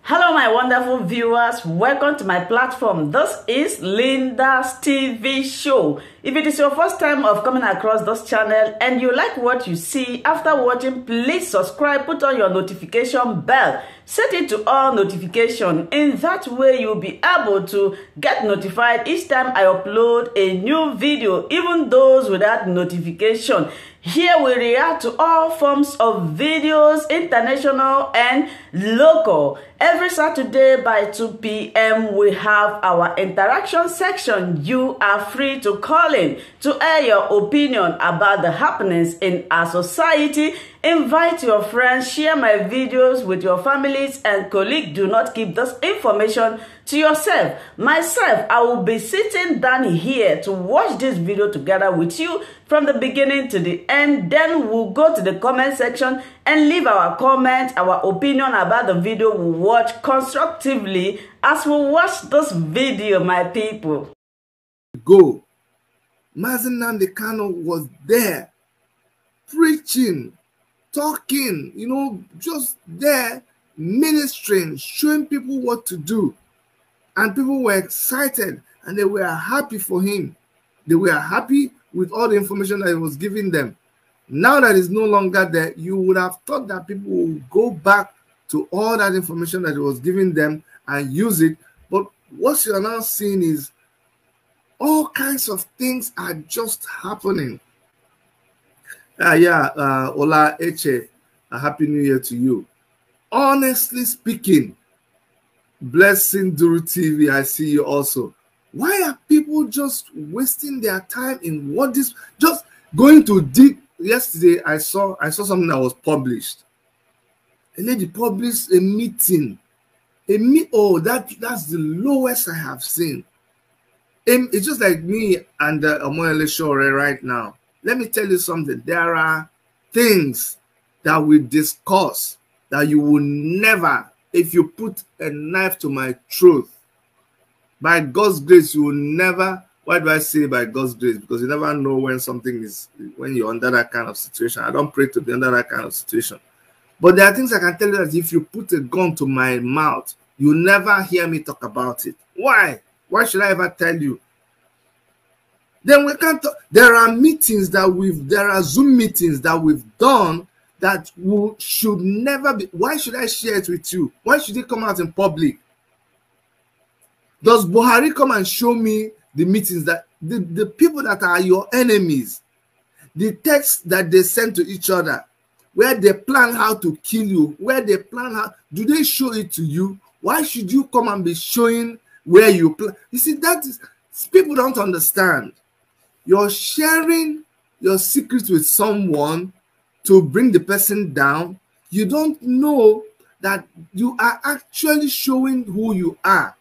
Hello, my wonderful viewers. Welcome to my platform. This is Linda's TV show. If it is your first time of coming across this channel and you like what you see after watching, please subscribe, put on your notification bell, set it to all notification. In that way, you'll be able to get notified each time I upload a new video, even those without notification. Here we react to all forms of videos, international and local. Every Saturday by 2 p.m. we have our interaction section. You are free to call in to air your opinion about the happenings in our society. Invite your friends, share my videos with your families and colleagues. Do not keep this information to yourself. Myself, I will be sitting down here to watch this video together with you from the beginning to the end. Then we'll go to the comment section and leave our comment, our opinion about the video we watch constructively as we watch this video, my people. Go. Nnamdi Kanu was there preaching, talking, just there ministering, showing people what to do. And people were excited and they were happy for him. They were happy with all the information that he was giving them. Now that it's no longer there, you would have thought that people will go back to all that information that he was giving them and use it. But what you are now seeing is all kinds of things are just happening. Ola Eche, a happy new year to you. Honestly speaking, Blessing Duru TV, I see you also. Why are people just wasting their time in what this, just going to dig? Yesterday, I saw something that was published. A lady published a meeting. Oh, that's the lowest I have seen. It's just like me and Omoyele Shore right now. Let me tell you something. There are things that we discuss that you will never, if you put a knife to my throat, by God's grace, you will never. Why do I say by God's grace? Because you never know when something is, when you're under that kind of situation. I don't pray to be under that kind of situation. But there are things I can tell you that if you put a gun to my mouth, you'll never hear me talk about it. Why? Why should I ever tell you? Then we can't talk. There are meetings that there are Zoom meetings that we've done that should never be. Why should I share it with you? Why should it come out in public? Does Buhari come and show me the meetings that the people that are your enemies, the texts that they send to each other, where they plan how to kill you, where they plan how, do they show it to you? Why should you come and be showing where you plan? You see, that is, people don't understand. You're sharing your secrets with someone to bring the person down. You don't know that you are actually showing who you are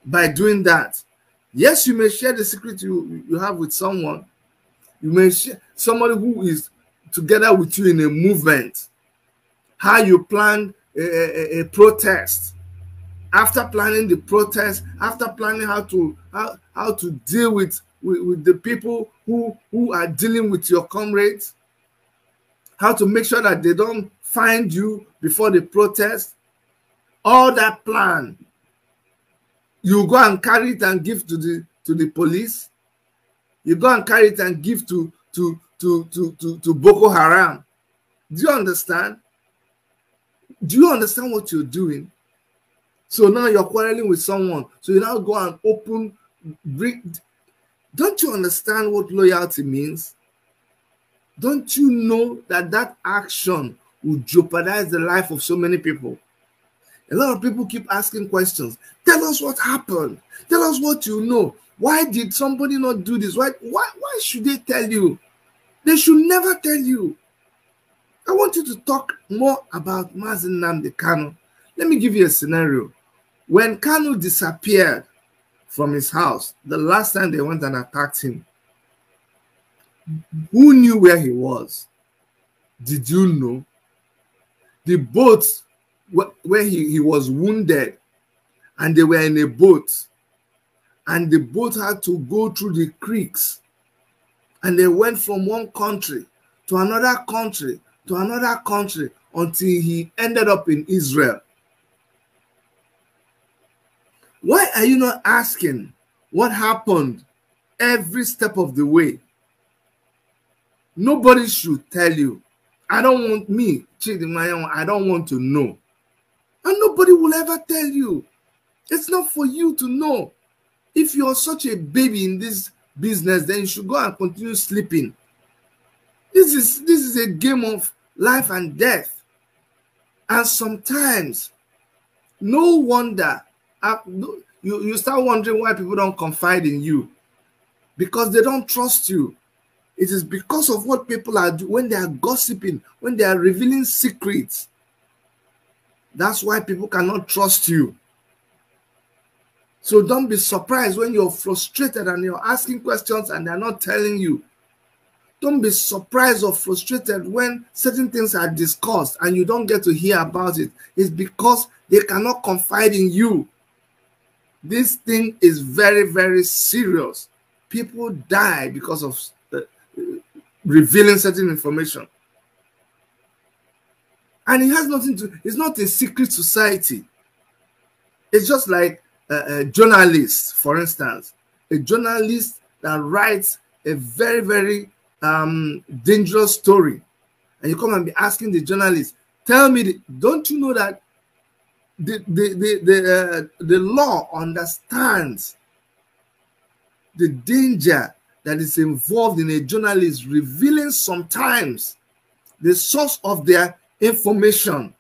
by doing that. Yes, you may share the secret you have with someone. You may share somebody who is together with you in a movement. How you planned a protest. After planning the protest, after planning how to deal with the people who are dealing with your comrades, how to make sure that they don't find you before the protest, all that plan, you go and carry it and give to the police. You go and carry it and give to Boko Haram. Do you understand? Do you understand what you're doing? So now you're quarreling with someone. So you now go and don't you understand what loyalty means? Don't you know that action will jeopardize the life of so many people? A lot of people keep asking questions. Tell us what happened. Tell us what you know. Why did somebody not do this? Why should they tell you? They should never tell you. I want you to talk more about Nnamdi Kanu. Let me give you a scenario. When Kanu disappeared from his house, the last time they went and attacked him, who knew where he was? Did you know? The boat where he was wounded, and they were in a boat, and the boat had to go through the creeks, and they went from one country to another country to another country until he ended up in Israel. Why are you not asking what happened every step of the way? Nobody should tell you. I don't want me, Chidi, I don't want to know. And nobody will ever tell you. It's not for you to know. If you're such a baby in this business, then you should go and continue sleeping. This is a game of life and death. And sometimes, no wonder, you start wondering why people don't confide in you. Because they don't trust you. It is because of what people are doing when they are gossiping, when they are revealing secrets. That's why people cannot trust you. So don't be surprised when you're frustrated and you're asking questions and they're not telling you. Don't be surprised or frustrated when certain things are discussed and you don't get to hear about it. It's because they cannot confide in you. This thing is very, very serious. People die because of revealing certain information. And it has nothing to, it's not a secret society. It's just like a journalist, for instance. A journalist that writes a very, very dangerous story. And you come and be asking the journalist, tell me, don't you know that the law understands the danger that is involved in a journalist revealing sometimes the source of their information.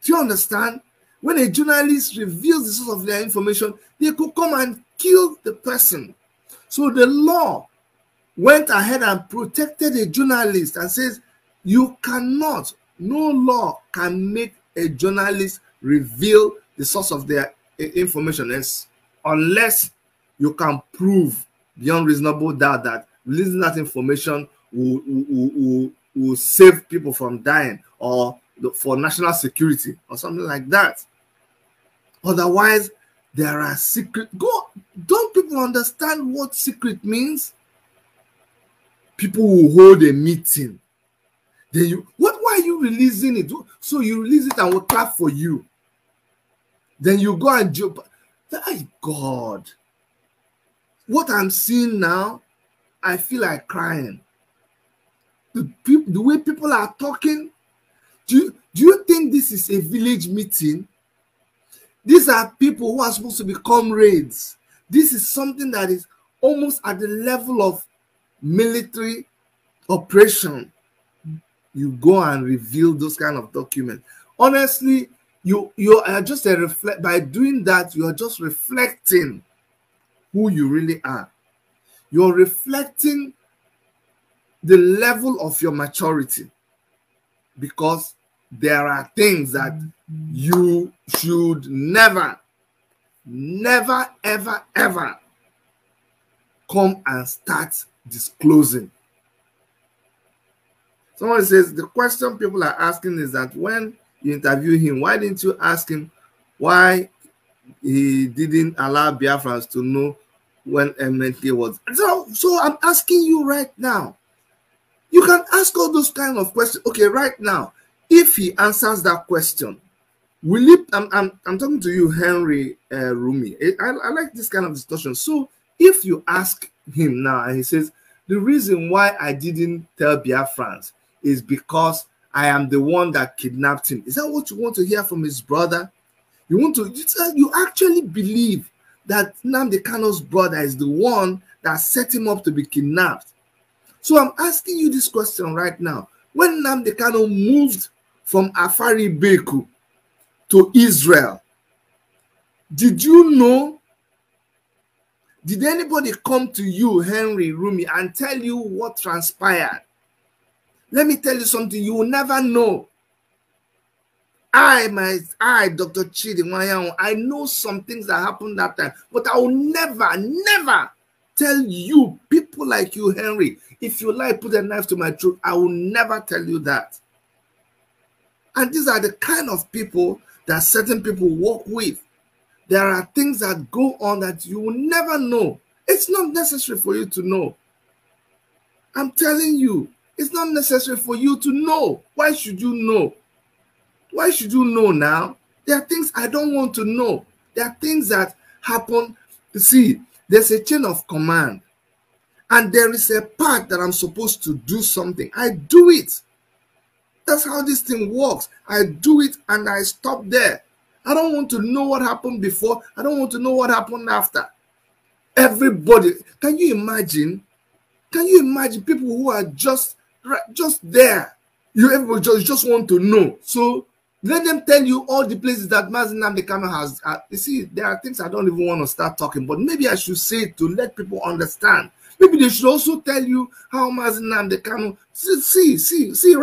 Do you understand? When a journalist reveals the source of their information, they could come and kill the person. So the law went ahead and protected a journalist and says, you cannot, no law can make a journalist reveal the source of their information unless you can prove beyond reasonable doubt that releasing that information will save people from dying or for national security or something like that. Otherwise, there are secret. Don't people understand what secret means? People will hold a meeting. Then why are you releasing it? So you release it and we'll clap for you. Then you go and jump. My God. What I'm seeing now, I feel like crying. The way people are talking, do you think this is a village meeting? These are people who are supposed to be comrades. This is something that is almost at the level of military operation. You go and reveal those kind of documents. Honestly, you are just by doing that, you are just reflecting who you really are. You're reflecting the level of your maturity, because there are things that you should never, ever, ever come and start disclosing. Someone says the question people are asking is that when you interview him, why didn't you ask him why he didn't allow Biafrans to know when MNK was? So I'm asking you right now. You can ask all those kind of questions. Okay, right now, if he answers that question, will it? I'm talking to you, Henry Rumi. I like this kind of discussion. So if you ask him now and he says, the reason why I didn't tell Biafrans is because I am the one that kidnapped him. Is that what you want to hear from his brother? You actually believe that Nnamdi Kanu's brother is the one that set him up to be kidnapped? So I'm asking you this question right now. When Nnamdi Kanu moved from Afari Beku to Israel, did you know? Did anybody come to you, Henry Rumi, and tell you what transpired? Let me tell you something you will never know. I, Dr. Chidi, I know some things that happened that time, but I will never tell you, people like you, Henry. If you like, put a knife to my throat, I will never tell you that. And these are the kind of people that certain people work with. There are things that go on that you will never know. It's not necessary for you to know. I'm telling you, it's not necessary for you to know. Why should you know? Why should you know now? There are things I don't want to know. There are things that happen. See, there's a chain of command, and there is a part that I'm supposed to do something. I do it. That's how this thing works. I do it and I stop there. I don't want to know what happened before. I don't want to know what happened after. Everybody, can you imagine? Can you imagine people who are just there? Everybody just want to know. So let them tell you all the places that Nnamdi Kanu has. You see, there are things I don't even want to start talking, but maybe I should say it to let people understand. Maybe they should also tell you how Nnamdi Kanu. See,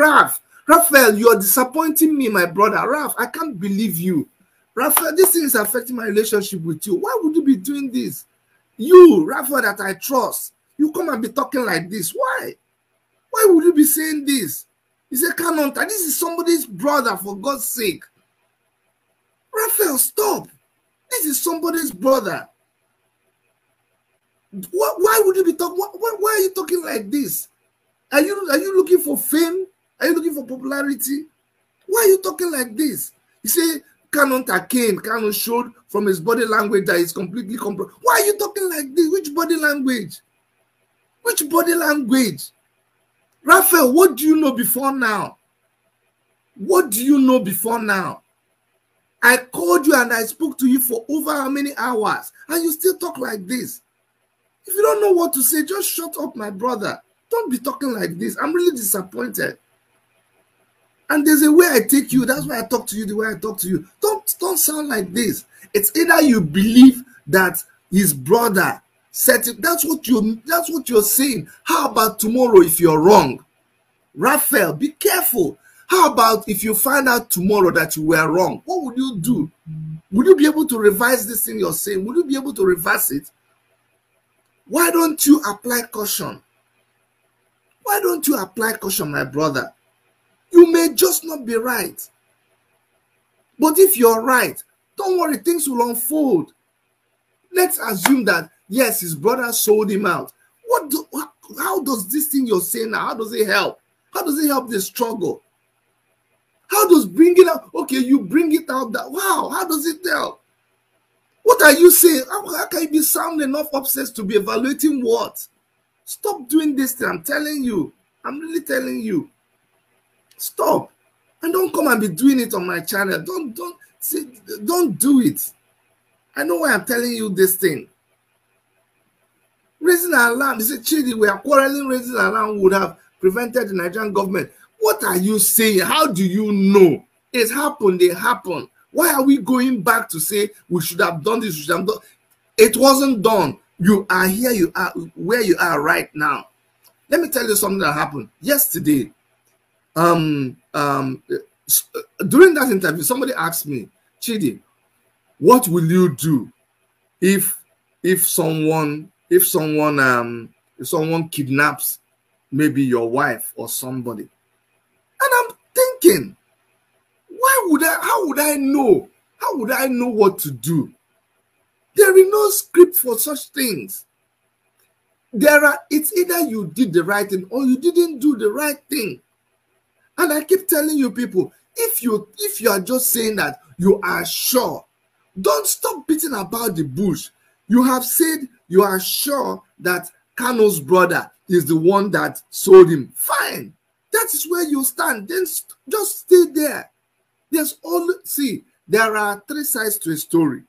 Raphael, you are disappointing me, my brother. Raph, I can't believe you. Raphael, this thing is affecting my relationship with you. Why would you be doing this? You, Raphael, that I trust, you come and be talking like this. Why? Why would you be saying this? He said, Kanu, this is somebody's brother, for God's sake. Raphael, stop. This is somebody's brother. Why would you be talking? Why are you talking like this? Are you looking for fame? Are you looking for popularity? Why are you talking like this? You say, Kanu showed from his body language that he's completely compromised. Why are you talking like this? Which body language? Which body language? Raphael, what do you know before now? What do you know before now? I called you and I spoke to you for over how many hours, and you still talk like this? If you don't know what to say, just shut up, my brother. Don't be talking like this. I'm really disappointed. And there's a way I take you. That's why I talk to you the way I talk to you. Don't sound like this. It's either you believe that his brother said it. That's what you're saying. How about tomorrow if you're wrong? Raphael, be careful. How about if you find out tomorrow that you were wrong? What would you do? Would you be able to revise this thing you're saying? Would you be able to reverse it? Why don't you apply caution? Why don't you apply caution, my brother? You may just not be right. But if you're right, don't worry, things will unfold. Let's assume that, yes, his brother sold him out. How does this thing you're saying now, how does it help? How does it help the struggle? How does bring it out? Okay, you bring it out. Wow, how does it help? What are you saying? How can you be sound enough obsessed to be evaluating what? Stop doing this thing. I'm telling you. I'm really telling you. Stop. And don't come and be doing it on my channel. Don't do it. I know why I'm telling you this thing. Raising an alarm. You say, Chidi, we are quarreling. Raising an alarm would have prevented the Nigerian government. What are you saying? How do you know? It happened. It happened. Why are we going back to say we should have done this? We should have done? It wasn't done. You are here. You are where you are right now. Let me tell you something that happened yesterday. During that interview, somebody asked me, Chidi, what will you do if someone kidnaps maybe your wife or somebody? And I'm thinking, how would I know? How would I know what to do? There is no script for such things. It's either you did the right thing or you didn't do the right thing. And I keep telling you people, if you are just saying that you are sure, don't stop beating about the bush. You have said you are sure that Kanu's brother is the one that sold him. Fine. That is where you stand. Then just stay there. There are three sides to a story.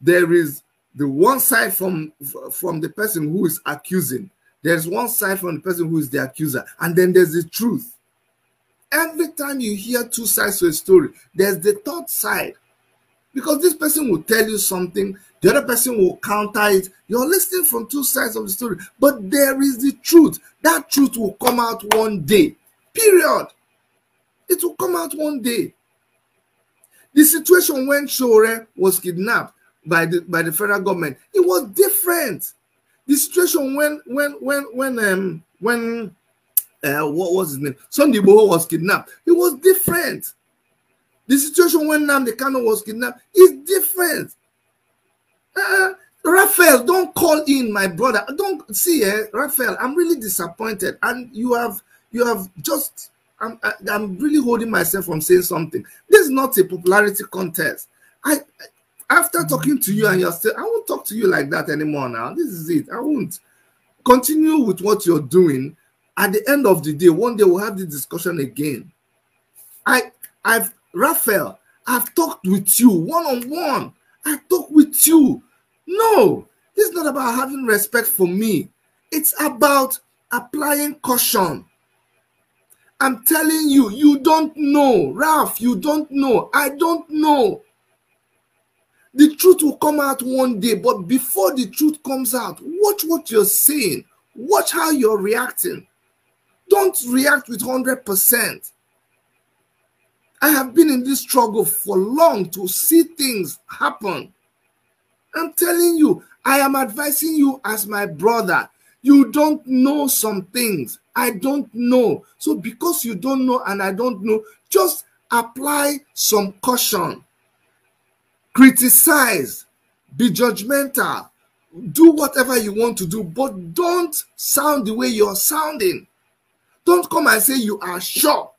There is the one side from the person who is accusing. There's one side from the person who is the accuser. And then there's the truth. Every time you hear two sides to a story, there's the third side. Because this person will tell you something, the other person will counter it. You're listening from two sides of the story. But there is the truth. That truth will come out one day. Period. It will come out one day. The situation when Shore was kidnapped by the federal government, it was different. The situation when what was his name? Sunday Igboho was kidnapped. It was different. The situation when Nnamdi Kanu was kidnapped is different. Raphael, don't call in, my brother. Don't see, Raphael. I'm really disappointed, and you have just. I'm really holding myself from saying something. This is not a popularity contest. After talking to you and you're still, I won't talk to you like that anymore now. This is it. I won't. Continue with what you're doing. At the end of the day, one day we'll have this discussion again. Raphael, I've talked with you one-on-one. I talk with you. No, it's not about having respect for me. It's about applying caution. I'm telling you, you don't know. Ralph, you don't know. I don't know. The truth will come out one day, but before the truth comes out, watch what you're saying. Watch how you're reacting. Don't react with 100%. I have been in this struggle for long to see things happen. I'm telling you, I am advising you as my brother. You don't know some things. I don't know. So because you don't know and I don't know, just apply some caution. Criticize. Be judgmental. Do whatever you want to do, but don't sound the way you're sounding. Don't come and say you are sure.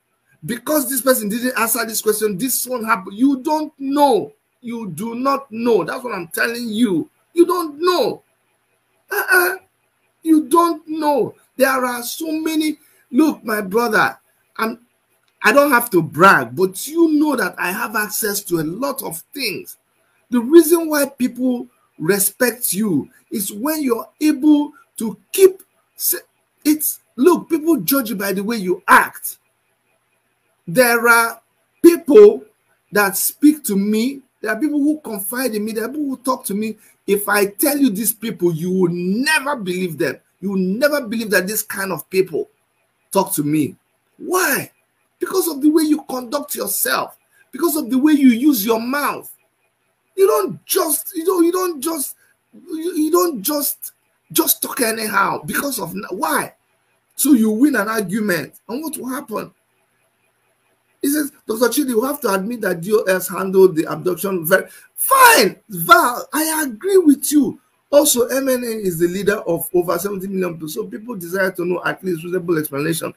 Because this person didn't answer this question, this one happened. You don't know. You do not know. That's what I'm telling you. You don't know. You don't know. There are so many. Look, my brother, I don't have to brag, but you know that I have access to a lot of things. The reason why people respect you is when you're able to keep it's. Look, people judge you by the way you act. There are people that speak to me. There are people who confide in me. There are people who talk to me. If I tell you these people, you will never believe them. You will never believe that this kind of people talk to me. Why? Because of the way you conduct yourself. Because of the way you use your mouth. You don't just talk anyhow. Because of why? So you win an argument. And what will happen? He says, Dr. Chidi, you have to admit that DOS handled the abduction very fine. Val, I agree with you. Also, MNA is the leader of over 70 million people. So people desire to know at least reasonable explanation.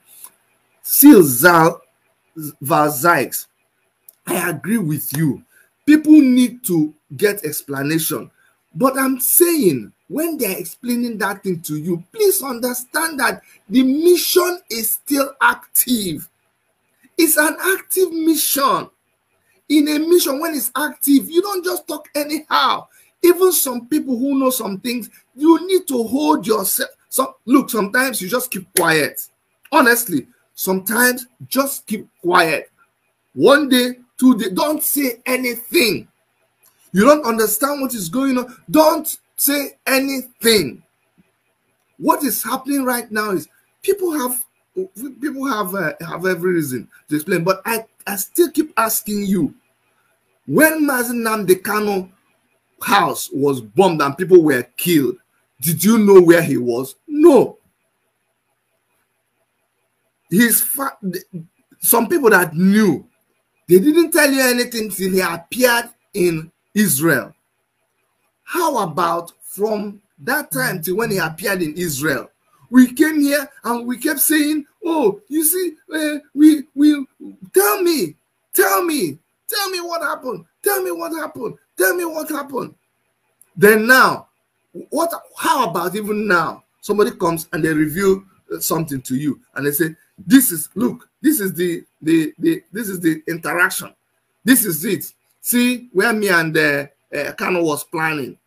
Seal Val Zykes, I agree with you. People need to get explanation. But I'm saying, when they're explaining that thing to you, please understand that the mission is still active. It's an active mission. In a mission, when it's active, you don't just talk anyhow. Even some people who know some things, you need to hold yourself. Look, sometimes you just keep quiet. Honestly, sometimes just keep quiet. One day, 2 days, don't say anything. You don't understand what is going on. Don't say anything. What is happening right now is people have every reason to explain, but I still keep asking you, when Nnamdi Kanu house was bombed and people were killed, did you know where he was? No. Some people that knew, they didn't tell you anything till he appeared in Israel. How about from that time till when he appeared in Israel? We came here and we kept saying, oh, you see, we tell me what happened. Tell me what happened. Tell me what happened. Then now, how about even now? Somebody comes and they reveal something to you and they say, this is the interaction. This is it. See where me and Kanu was planning.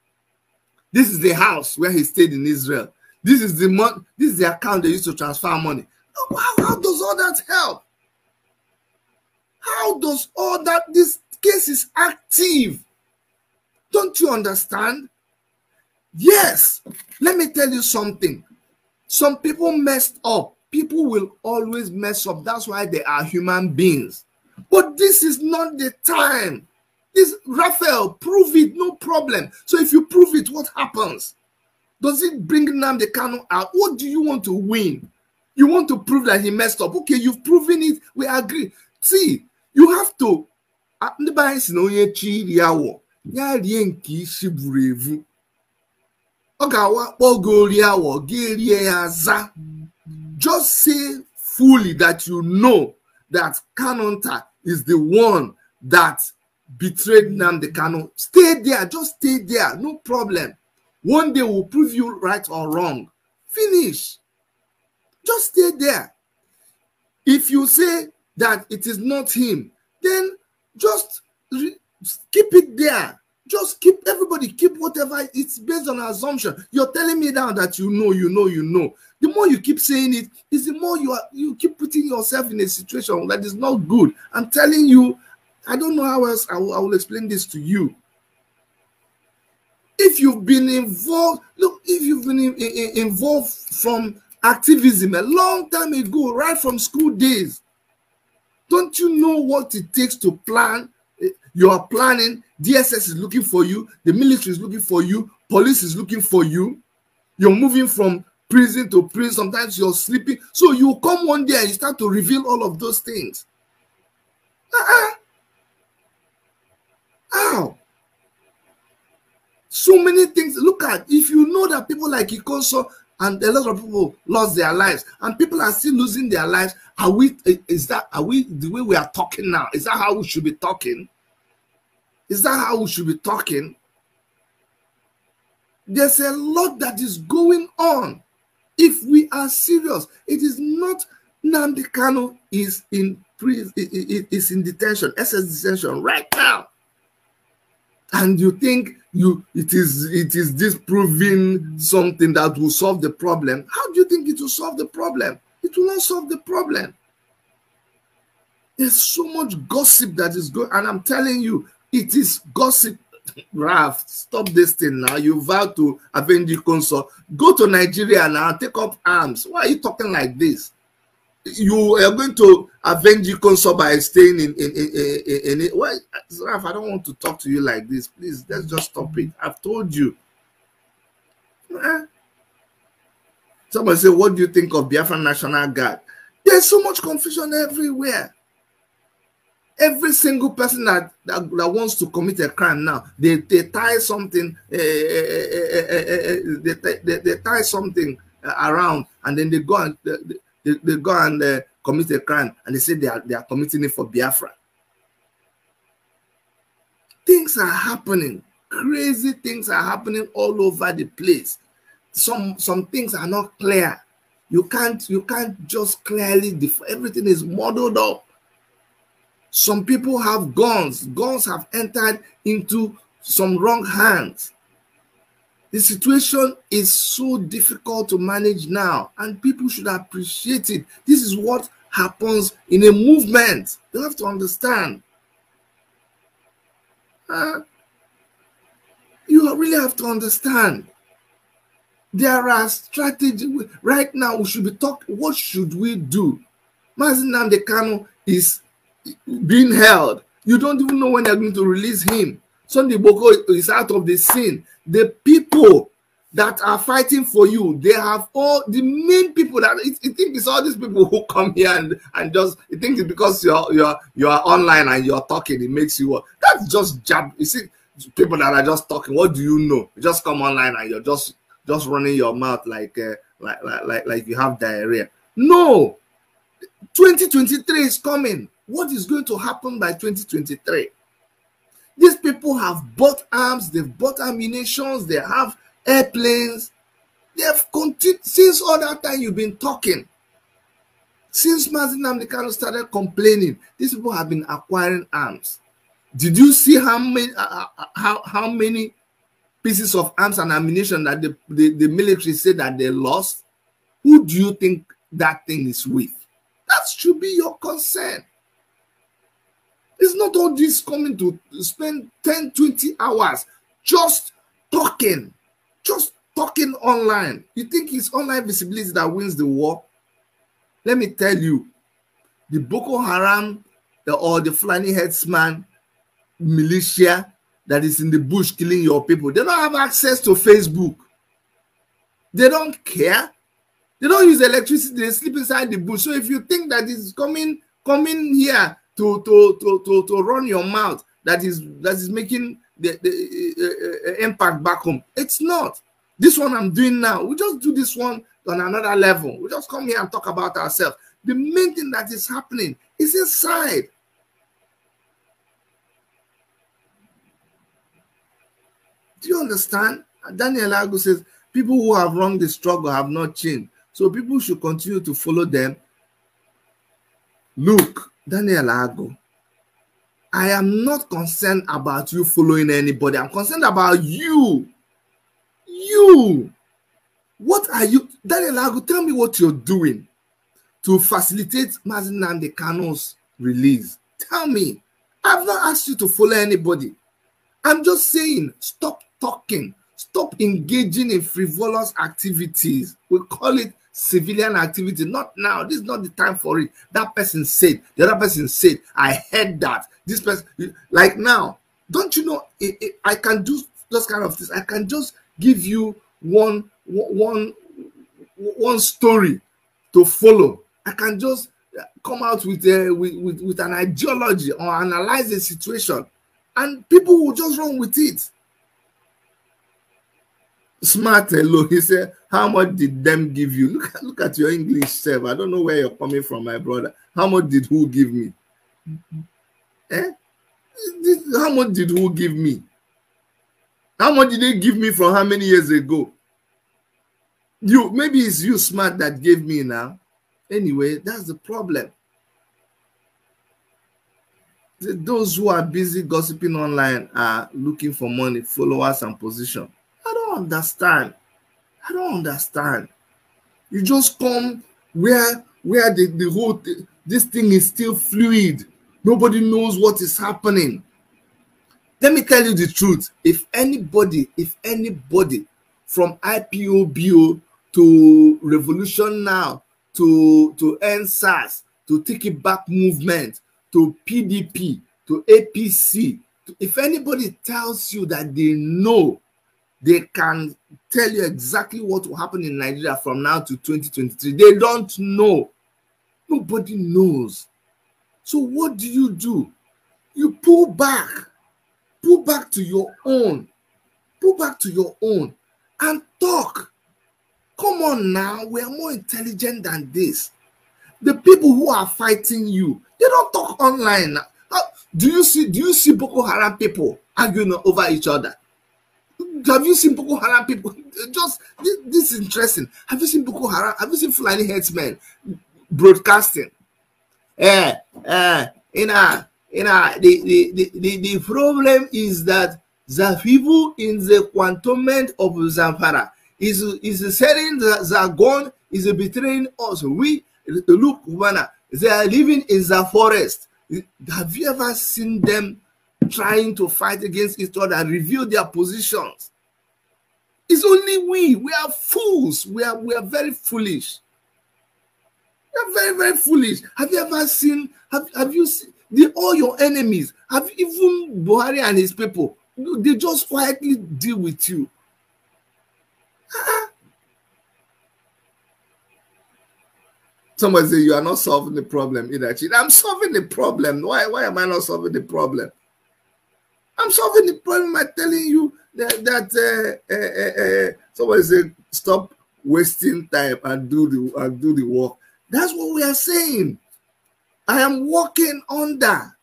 This is the house where he stayed in Israel. This is the account they used to transfer money. How does all that help? How does all that? This case is active. Don't you understand? Yes. Let me tell you something. Some people messed up. People will always mess up. That's why they are human beings. But this is not the time. This, Raphael, prove it, no problem. So if you prove it, what happens? Does it bring Nnamdi Kanu out? What do you want to win? You want to prove that he messed up. Okay, you've proven it. We agree. See, you have to. Just say fully that you know that Kanonta is the one that betrayed Nnamdi Kanu. Stay there, just stay there, no problem. One day we'll prove you right or wrong. Finish. Just stay there. If you say that it is not him, then just keep it there. Just keep, everybody keep whatever, it's based on assumption. You're telling me now that you know. The more you keep saying it, is the more you keep putting yourself in a situation that is not good. I'm telling you, I don't know how else I will explain this to you. If you've been involved, look, if you've been involved from activism a long time ago, right from school days, don't you know what it takes to plan? You are planning, DSS is looking for you, the military is looking for you, police is looking for you. You're moving from prison to prison, sometimes you're sleeping. So you come one day and you start to reveal all of those things. How? So many things. Look at, if you know that people like Ikonso and a lot of people lost their lives, and people are still losing their lives, are we the way we are talking now? Is that how we should be talking? Is that how we should be talking? There's a lot that is going on. If we are serious, it is not Nnamdi Kanu is in prison, is in detention, SS detention right now. And you think it is disproving something that will solve the problem? How do you think it will solve the problem? It will not solve the problem. There's so much gossip that is going, and I'm telling you, it is gossip. Raph, stop this thing now. You vow to avenge Ikonso. Go to Nigeria now, take up arms. Why are you talking like this? You are going to avenge Ikonso by staying in it. Why, Raph, I don't want to talk to you like this. Please, let's just stop it. I've told you. Somebody say, what do you think of Biafran National Guard? There's so much confusion everywhere. Every single person that wants to commit a crime now, they tie something, they tie something around, and then they go and commit a crime, and they say they are committing it for Biafra. Things are happening, crazy things are happening all over the place. Some things are not clear. You can't just clearly define. Everything is muddled up. Some people have guns. Guns have entered into some wrong hands. The situation is so difficult to manage now, and people should appreciate it. This is what happens in a movement. You have to understand. You really have to understand. There are strategies. Right now, we should be talking. What should we do? Nnamdi Kanu is being held. You don't even know when they're going to release him. Sunday Boko is out of the scene. The people that are fighting for you, they have all the main people that you think it's all these people who come here and just you think it's because you are online and you're talking, it makes you what? That's just jab. You see, people that are just talking. What do you know? You just come online and you're just running your mouth like you have diarrhea. No, 2023 is coming. What is going to happen by 2023? These people have bought arms, they've bought ammunitions, they have airplanes. They have continued since all that time you've been talking. Since Nnamdi Kanu started complaining, these people have been acquiring arms. Did you see how many pieces of arms and ammunition that the military said that they lost? Who do you think that thing is with? That should be your concern. It's not all this coming to spend 10, 20 hours just talking online. You think it's online visibility that wins the war? Let me tell you, the Boko Haram or the Fulani headsman militia that is in the bush killing your people, they don't have access to Facebook. They don't care. They don't use electricity. They sleep inside the bush. So if you think that it's coming here to run your mouth, that is making the impact back home, it's not. This one I'm doing now, we just do this one on another level. We just come here and talk about ourselves. The main thing that is happening is inside. Do you understand? Daniel Agu says, people who have wronged the struggle have not changed. So people should continue to follow them. Look, Daniel Agu, I am not concerned about you following anybody. I'm concerned about you. You. What are you? Daniel Agu, tell me what you're doing to facilitate Nnamdi Kanu's release. Tell me. I've not asked you to follow anybody. I'm just saying, stop talking. Stop engaging in frivolous activities. We call it civilian activity. Not now. This is not the time for it. That person said, the other person said, I heard that. This person, like now, don't you know, I can do those kind of things. I can just give you one story to follow. I can just come out with an ideology or analyze a situation, and people will just run with it. Smart hello, he said, how much did them give you? Look at your English, sir. I don't know where you're coming from, my brother. How much did who give me? How much did who give me? How much did they give me from how many years ago? Maybe it's you, Smart, that gave me now. Anyway, that's the problem. Those who are busy gossiping online are looking for money, followers, and position. I don't understand. I don't understand. You just come where the whole this thing is still fluid. Nobody knows what is happening. Let me tell you the truth. If anybody from IPOBO to Revolution Now to NSAS to Take It Back movement to PDP to APC, if anybody tells you that they know, they can tell you exactly what will happen in Nigeria from now to 2023. They don't know. Nobody knows. So what do? You pull back. Pull back to your own. Pull back to your own and talk. Come on now. We are more intelligent than this. The people who are fighting you, they don't talk online. Do you see Boko Haram people arguing over each other? Have you seen Boko Haram people? Just this is interesting. Have you seen Boko Haram? Have you seen Fulani headsmen broadcasting? The problem is that the people in the cantonment of Zamfara is saying that the gun is betraying us. We look, they are living in the forest. Have you ever seen them trying to fight against each other and reveal their positions? It's only we are fools. We are very foolish. We are very, very foolish. Have you ever seen, have you seen all your enemies, even Buhari and his people, they just quietly deal with you. Somebody say you are not solving the problem either. I'm solving the problem. Why am I not solving the problem? I'm solving the problem by telling you that somebody say stop wasting time and do the work. That's what we are saying. I am working under,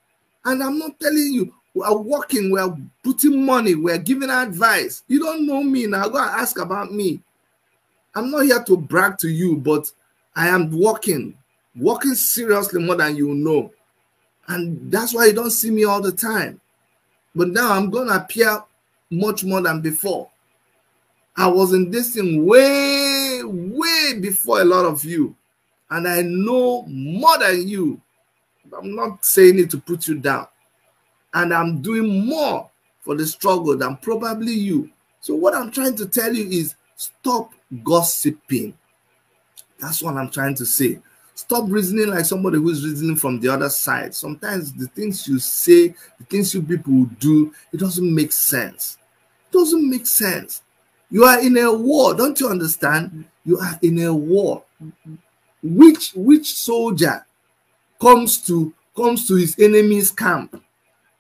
and I'm not telling you. We are working. We are putting money. We are giving advice. You don't know me now. Go and ask about me. I'm not here to brag to you, but I am working seriously more than you know, and that's why you don't see me all the time. But now I'm going to appear much more than before. I was in this thing way before a lot of you. And I know more than you. I'm not saying it to put you down. And I'm doing more for the struggle than probably you. So what I'm trying to tell you is stop gossiping. That's what I'm trying to say. Stop reasoning like somebody who's reasoning from the other side. Sometimes the things you say, the things you people do, it doesn't make sense. It doesn't make sense. You are in a war. Don't you understand? You are in a war. Which soldier comes to his enemy's camp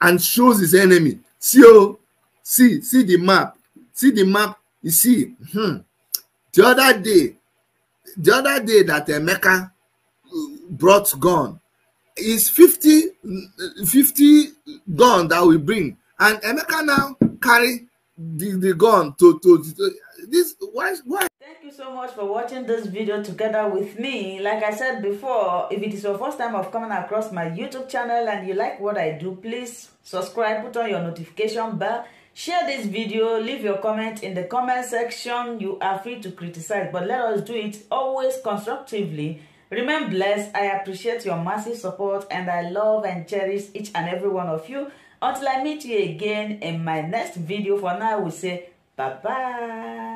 and shows his enemy? See the map. See the map. You see, the other day that Emeka brought gun is 50 gun that we bring, and Emeka now carry the gun to this. Why? Thank you so much for watching this video together with me. Like I said before, if it is your first time of coming across my YouTube channel and you like what I do, please subscribe, put on your notification bell, share this video, leave your comment in the comment section. You are free to criticize, but let us do it always constructively. Remain blessed. I appreciate your massive support and I love and cherish each and every one of you. Until I meet you again in my next video, for now I will say bye-bye.